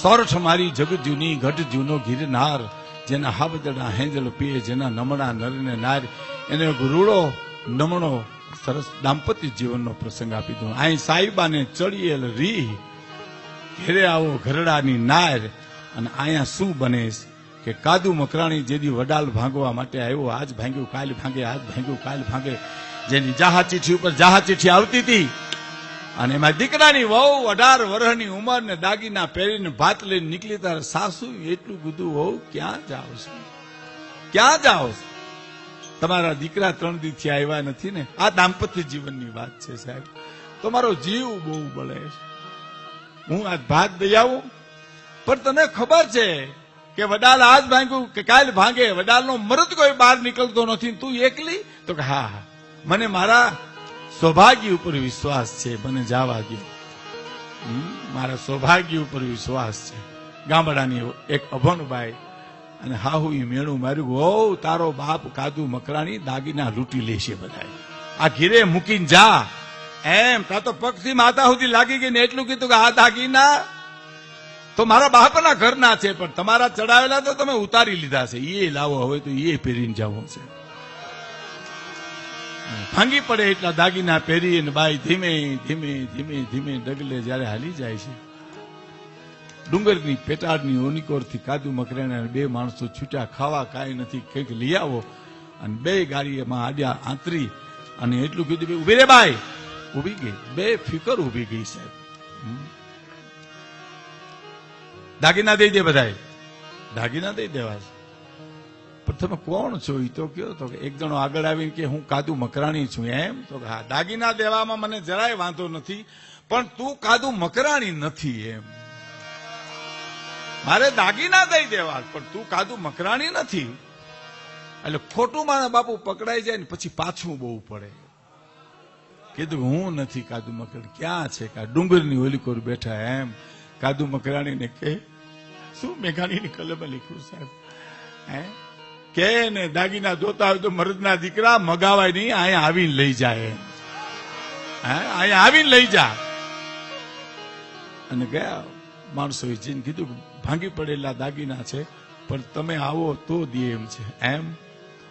સોરઠ મારી જગત જૂની ઘટ જૂનો ગિરનાર, જેના હાબદડા હેંજલ પીએ, જેના નમણા નરને નાર, એને ગુરુડો નમણો સરસ દાંપત્ય જીવનનો પ્રસંગ આપી દો. અહીં સાઈબાને ચડીએલ રી, ઘેરે આવો ઘરડાની નાર. અને અહીંયા શું બને કે કાદુ મકરાણી જેદી વડાલ ભાંગવા માટે આવ્યો, આજ ભાંગ્યું કાલ ભાંગે, આજ ભાંગ્યું કાલ ભાંગે, જેની જાહા ચીઠી ઉપર જાહા ચીઠી આવતી હતી. અને એમાં દીકરાની વહુ 18 વર્ષની ઉંમર ને દાગીના પહેરીને ભાત લઈને નીકળી, તારે સાસુ એટલું બધું વહુ ક્યાં જાઓ છો, ક્યાં જાઓ છો? તમારા દીકરા 3 દિવસથી આવ્યા નથી ને. આ દાંપત્ય જીવનની વાત છે સાહેબ. તમારો જીવ બહુ બળે છે. હું આજ ભાત દઈ આવું, પણ તને ખબર છે કે વડાલ આજ ભાંગ્યું કે કાલ ભાંગે, વડાલનો મરદ કોઈ બહાર નીકળતો નથી, તું એકલી? તો કે હા હા, મને મારા સૌભાગ્ય ઉપર વિશ્વાસ છે, મને જવા દો. મારા સૌભાગ્ય ઉપર વિશ્વાસ છે. ગામડાની એક અભણબાઈ અને હાહુ મેણું માર્યું, ઓ તારો બાપ કાદુ મકરાણી દાગીના લૂંટી લેશે બધા, આ ઘીરે મૂકીને જા એમ. તા તો પગથી માતા સુધી લાગી ગઈ ને એટલું કીધું કે આ દાગીના તો મારા બાપના ઘરના છે, પણ તમારા ચડાવેલા તો તમે ઉતારી લીધા છે, એ લાવો હવે તો એ પહેરીને જવું છે. ભાંગી પડે એટલા દાગીના પહેરી અને બાઈ ધીમે ધીમે ધીમે ધીમે ડગલે જયારે હાલી જાય છે, ડુંગરની પેટાડની ઓનિકોરથી કાદુ મકરાણા 2 માણસો છૂટ્યા, ખાવા કાંઈ નથી, કંઈક લઈ આવો. અને 2 ગાડીમાં આડ્યા આંતરી અને એટલું કીધું, ઉભી રે બાઈ. ઉભી ગઈ, 2 ફિકર ઉભી ગઈ સાહેબ. દાગીના દઈ દે બધાય, દાગીના દઈ દેવા છે. પણ તમે કોણ છો એ તો કયો. તો એક જણો આગળ આવીને કે હું કાદુ મકરાણી છું એમ. તો હા, દાગીના દેવામાં મને જરાય વાંધો નથી, પણ તું કાદુ મકરાણી નથી એમ. મારે દાગીના દઈ દેવા, પણ તું કાદુ મકરાણી નથી. એટલે ખોટું મારા બાપુ પકડાઈ જાય ને પછી પાછું બહુ પડે. કીધું હું નથી કાદુ મકરાણી. ક્યાં છે કા ડુંગરની ઓલી કોર બેઠા એમ. કાદુ મકરાણીને કે શું મેઘાણીની કલમે લખ્યું સાહેબ હે કે ને દાગીના જોતા હોય તો મરદના દીકરા મગાવાય નહીં, અહીંયા આવીને લઈ જાય. અહીંયા આવીને લઈ જા. અને ગયા માણસોએ જઈને કીધું ભાંગી પડેલા દાગીના છે, પણ તમે આવો તો દે એમ છે એમ.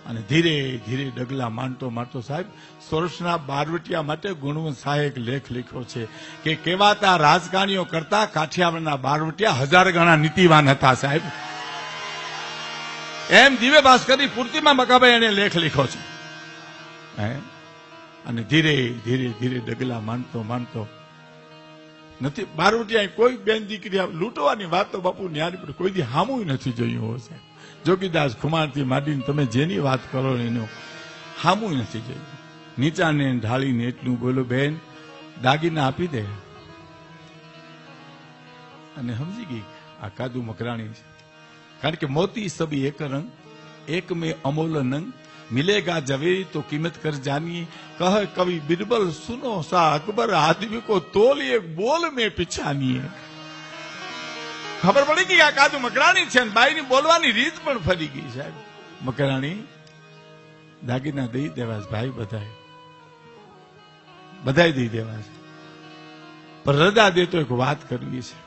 અને ધીરે ધીરે ડગલા માંડતો માંડતો સાહેબ સોરઠના બારવટિયા માટે ગુણવંત શાહે એક લેખ લખ્યો છે કે કેવાતા રાજકારણીઓ કરતા કાઠિયાવાડના બારવટિયા 1000 ગણા નીતિવાન હતા સાહેબ. એમ દિવ્ય ભાસ્કરની પૂર્તિમાં મકાભાઈ એને લેખ લખ્યો છે. અને ધીરે ધીરે ધીરે ડગલા માંડતો માંડતો નથી બારવટિયા કોઈ બેન દીકરી લૂંટવાની વાત તો બાપુ ન્યારી પર કોઈ દી હામું નથી જોયું હશે. જોગીદાસ ખુમારથી માંડીને તમે જેની વાત કરો એનું હામું નથી જોયું. નીચાને ઢાળીને એટલું બોલો, બેન દાગીના આપી દે. અને સમજી ગઈ આ કાદુ મકરાણી છે. કારણ કે મોતી સબી એક રંગ, એક મેં અમોલ નંગ, मिलेगा जवेरी तो कीमत कर जानिए. कह कवि बिरबल सुनो सा अकबर आदमी को तोलिए बोल में पिछानिए. खबर पड़ी गई આ કાદુ મકરાણી છે ને બાઈની બોલવાની રીત પણ ફરી ગઈ સાહેબ. મકરાણી દાગીના દઈ દેવા ભાઈ, બધાય દઈ દેવા છે, પણ રજા દે તો એક વાત કરવી છે.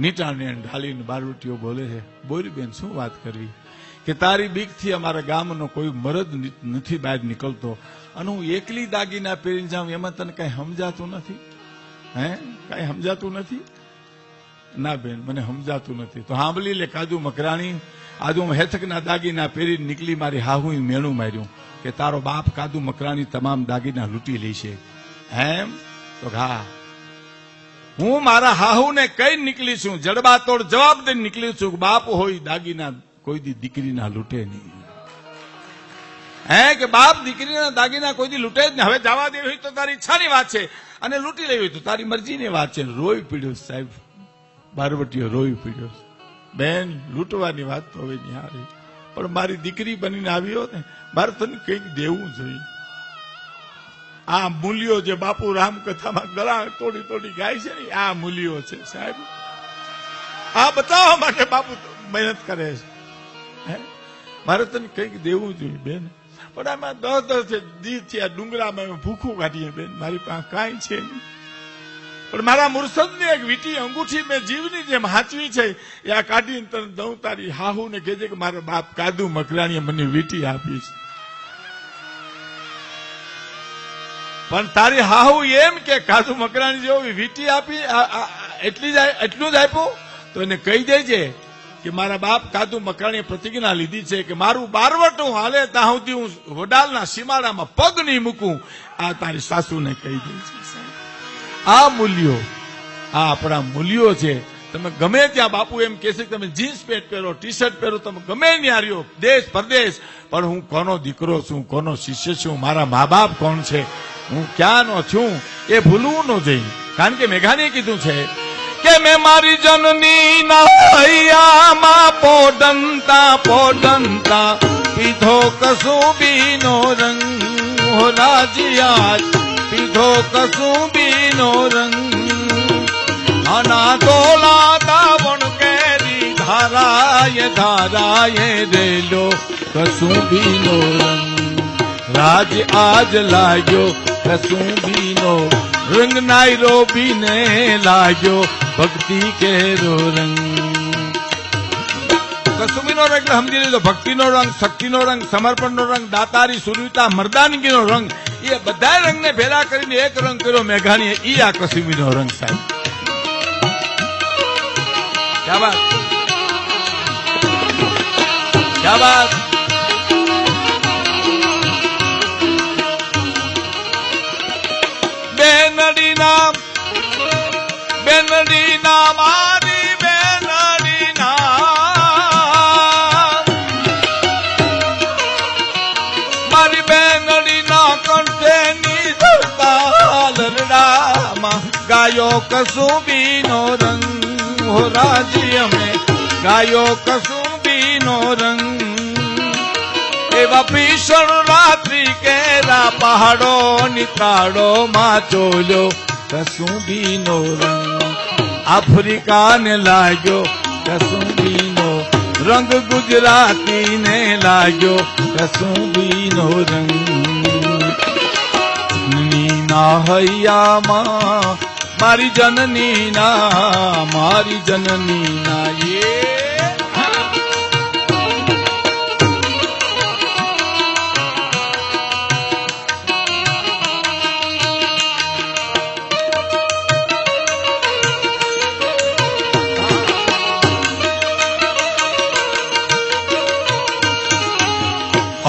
નીટાને ઢાલીને બારવટીઓ બોલે છે, બોલ બેન શું વાત કરવી? કે તારી બીકથી અમારા ગામનો કોઈ મરદ નથી બહાર નીકળતો અને હું એકલી દાગીના પહેરીને જાઉં એમાં તને કઈ સમજાતું નથી? હે કઈ સમજાતું નથી? ના બેન મને સમજાતું નથી. તો સાંભળી લે કાદુ મકરાણી, આજે હું હેથકના દાગીના પહેરીને નીકળી, મારી હાહુ મેણું માર્યું કે તારો બાપ કાદુ મકરાણી તમામ દાગીના લૂંટી લેશે એમ. તો હા, હું મારા હાહુને કઈ નીકળી છું, જડબા તોડ જવાબ દઈને નીકળી છું, બાપ હોય દાગીના કોઈ દી દીકરીના લૂંટે નહીં. હે કે બાપ દીકરીના દાગીના કોઈ દી લૂંટે જ નહીં. હવે જવા દેવી હોય તો તારી ઈચ્છાની વાત છે, અને લૂંટી લેવી હોય તો તારી મરજીની વાત છે. રોઈ પીડ્યો સાહેબ, બારવટીઓ રોઈ પીડ્યો. બેન લૂંટવાની વાત તો હવે નહીં આવી, પણ મારી દીકરી બનીને આવ્યો ને, મારે તને કંઈક દેવું જોઈએ. આ મૂલ્યો જે બાપુ રામકથામાં ગળા તોડી તોડી ગાય છે ને, આ મૂલ્યો છે સાહેબ. આ બતાવવા માટે બાપુ મહેનત કરે છે. મારે તને કંઈક દેવું જોઈએ બેન, પણ આમાં 10 દી થયા ડુંગરામાં ભૂખું કાઢીએ બેન, મારી પાસે કાંઈ છે નહીં. પણ મારા મુરસદની એક વીટી અંગૂઠી મેં જીવની જેમ હાચવી છે એ આ કાઢીને તને દઉં તારી હાહુ ને કહેજે કે મારા બાપ કાદુ મકરાણીએ મને વીટી આપી છે. પણ તારી હાહુ એમ કે કાદુ મકરાણી જેવી વીટી આપી એટલું જ આપ્યું તો એને કહી દેજે કે મારા બાપ કાદુ મકરાણીએ પ્રતિજ્ઞા લીધી છે કે મારું બારવટું હાલે ત્યાં સુધી હું વડાલના સીમાડામાં પગ નહીં મૂકું. આ તારી સાસુને કહી દેજે. આ મૂલ્યો, આ આપણા મૂલ્યો છે. તમે ગમે ત્યાં બાપુ એમ કહેશે કે તમે જીન્સ પેન્ટ પહેરો, ટી શર્ટ પહેરો, તમે ગમે ત્યાં રહ્યો દેશ પરદેશ, પણ હું કોનો દીકરો છું, કોનો શિષ્ય છું, મારા મા બાપ કોણ છે, હું ક્યાંનો છું એ ભૂલવું ન જોઈએ. કારણ કે મેઘાણીએ કીધું છે કે મેં મારી જનની ના હૈયામાં પોડંતા પોડંતા પીધો કસુંબીનો રંગ. હો રાજીયા પીધો કસુંબીનો રંગ. આના તોલા દાવણ કેરી ધારાય ધારાય રેલો કસુંબીનો રંગ. રાજ આજ લાગ્યો કસુંબીનો રંગ. નાયરોબીને લાગ્યો ભક્તિ કેરો રંગ. કસુંબીનો રંગ એટલે સમજી લીધો ભક્તિનો રંગ, શક્તિનો રંગ, સમર્પણનો રંગ, દાતારી, સુરવીતા, મર્દાનગીનો રંગ. એ બધા રંગને ભેગા કરીને એક રંગ કર્યો મેઘાણીએ. ઈ આ કસુંબીનો રંગ સાહેબ. ક્યા બાત, ક્યા બાત. બેનડી ના મારી બેનડી ના મારી બેનડી ના કંઠેની લરડામાં ગાયો કસુંબીનો રંગ. હો રાજી અમે ગાયો કસુંબીનો રંગ. એવા ભીષણ રાત્રિ કેરા પહાડો નિતાડો માં ચોલ્યો કસુંબીનો રંગ. આફ્રિકાને લાગ્યો કસુંબીનો રંગ. ગુજરાતીને લાગ્યો કસુંબીનો રંગ. નીના હૈયામાં મારી જનની ના મારી જનની ના.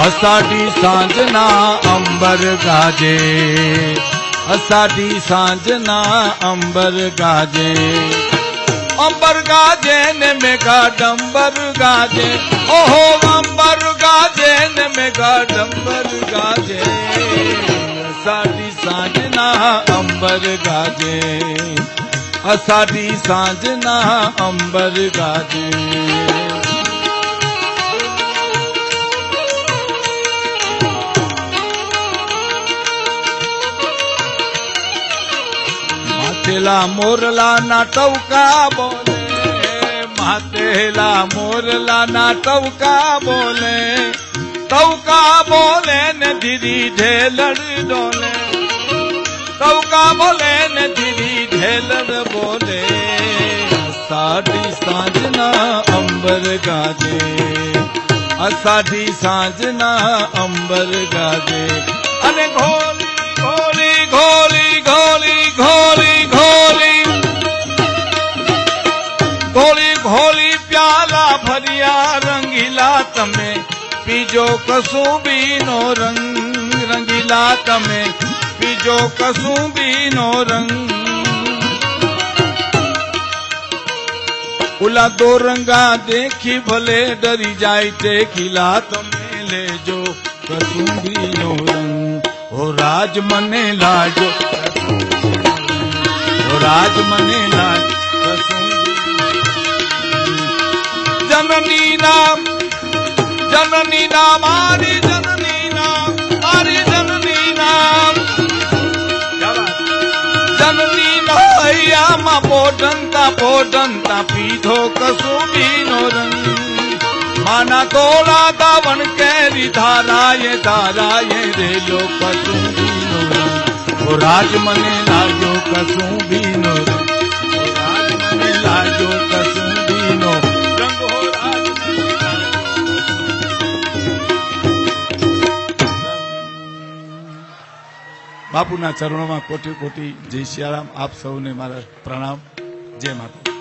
અષાઢી સાંજના અંબર ગાજે, અષાઢી સાંજના અંબર ગાજે. અંબર ગાજે ને મેઘા ડંબર ગાજે. ઓહો અંબર ગાજે ને મેઘા ડંબર ગાજે. અષાઢી સાંજના અંબર ગાજે. અષાઢી સાંજના અંબર ગાજે. માથેલા મોરલા ના ટવકા બોલે. માથેલા મોરલા ના ટવકા બોલે. ટવકા બોલે ને ધીરી ઢેલડ ડોલે. ટવકા બોલે ને ધીરી ઢેલડ બોલે. અષાઢી સાંજના અંબર ગાજે. અષાઢી સાંજના અંબર ગાજે. અને ઘોલી ઘોલી ઘોલી ઘોલી ઘોલી ઘોલી ઘોલી ઘોલી પ્યાલા ભર્યા રંગીલા તમે પીજો કસુંબીનો રંગ. રંગીલા તમે પીજો કસુંબીનો રંગ. ઓલા દો રંગા દેખી ભલે ડરી જાય તે ખીલા તમે લેજો કસુંબીનો રંગ. ઓ રાજ મને લાજો, ઓ રાજ મને લાજ જનની નામ. જનની ના મારી જનની નામ મારી જનની નામ. જનની ના હૈયામાં પોડંતા પોડંતા પીધો કસુંબીનો રંગ. માના તોલા દાવણ કેરી ધારાય ધારાય રેલો કસુંબીનો રંગ. ઓ રાજ મને લાગ્યો કસુંબીનો રાજ મને લાગ્યો કસુંબીનો રંગ હો રાજ મને બાપુના ચરણોમાં કોટી કોટી જય સિયારામ. આપ સૌને મારા પ્રણામ. જય માતા.